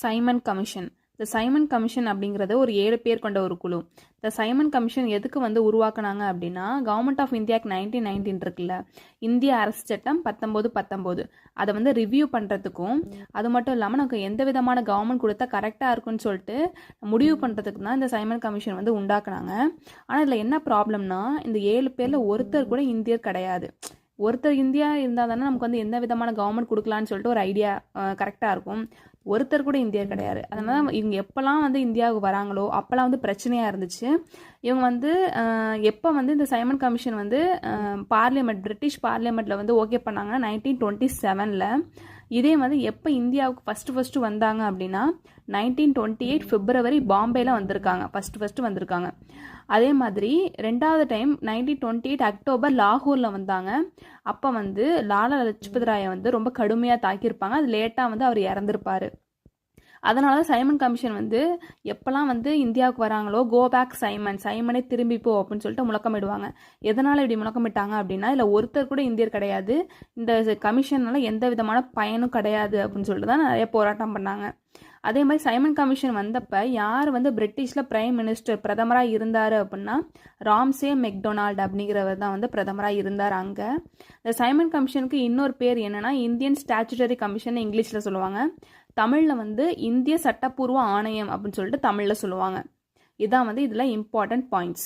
Simon commission. இந்த Simon commission அப்படிங்கிறது ஒரு 7 பேர் கொண்ட ஒரு குழு. இந்த சைமன் கமிஷன் எதுக்கு உருவாக்குனாங்க அப்படின்னா, கவர்மெண்ட் ஆஃப் இந்தியாவுக்கு 1919 இருக்குல்ல, இந்திய அரசு சட்டம் 1919 அதை ரிவ்யூ பண்ணுறதுக்கும், அது மட்டும் இல்லாமல் நமக்கு எந்த விதமான கவர்மெண்ட் கொடுத்தா கரெக்டாக இருக்குன்னு சொல்லிட்டு முடிவு பண்ணுறதுக்கு தான் இந்த சைமன் கமிஷன் உண்டாக்குனாங்க. ஆனால் இதில் என்ன ப்ராப்ளம்னா, இந்த 7 பேரில் ஒருத்தர் கூட இந்தியர் கிடையாது. ஒருத்தர் இந்தியா இருந்தால் தானே நமக்கு எந்த விதமான கவர்மெண்ட் கொடுக்கலான்னு சொல்லிட்டு ஒரு ஐடியா கரெக்டாக இருக்கும். ஒருத்தர் கூட இந்தியர் கிடையாது. அதனால இவங்க எப்போல்லாம் இந்தியாவுக்கு வராங்களோ அப்போல்லாம் பிரச்சனையாக இருந்துச்சு. இவங்க எப்போ இந்த சைமன் கமிஷன் பார்லிமெண்ட், பிரிட்டிஷ் பார்லிமெண்ட்டில் ஓகே பண்ணாங்கன்னா 1927. இதே எப்போ இந்தியாவுக்கு ஃபஸ்ட்டு வந்தாங்க அப்படின்னா 1928 பிப்ரவரி பாம்பேயில் வந்திருக்காங்க. ஃபஸ்ட்டு வந்திருக்காங்க. அதே மாதிரி ரெண்டாவது டைம் 1928 அக்டோபர் லாகூரில் வந்தாங்க. அப்போ லாலா லஜ்பத் ராயை ரொம்ப கடுமையாக தாக்கியிருப்பாங்க. அது லேட்டாக அவர் இறந்துருப்பார். அதனால தான் சைமன் கமிஷன் எப்போல்லாம் இந்தியாவுக்கு வராங்களோ கோ பேக் சைமன், சைமனே திரும்பிப்போ அப்படின்னு சொல்லிட்டு முழக்கமிடுவாங்க. எதனால் இப்படி முழக்கமிட்டாங்க அப்படின்னா, இல்லை ஒருத்தர் கூட இந்தியர் கிடையாது, இந்த கமிஷனால எந்த விதமான பயனும் கிடையாது அப்படின்னு சொல்லிட்டு தான் நிறைய போராட்டம் பண்ணாங்க. அதே மாதிரி சைமன் கமிஷன் வந்தப்போ யார் பிரிட்டிஷில் பிரைம் மினிஸ்டர் பிரதமராக இருந்தார் அப்படின்னா, ராம்சே மெக்டொனால்ட் அப்படிங்கிறவர் தான் பிரதமராக இருந்தார் அங்கே. இந்த சைமன் கமிஷனுக்கு இன்னொரு பேர் என்னென்னா, இந்தியன் ஸ்டாச்சுட்டரி கமிஷன் இங்கிலீஷில் சொல்லுவாங்க. தமிழில் இந்திய சட்டப்பூர்வ ஆணையம் அப்படின்னு சொல்லிட்டு தமிழில் சொல்லுவாங்க. இதான் இதில் இம்பார்ட்டன்ட் பாயிண்ட்ஸ்.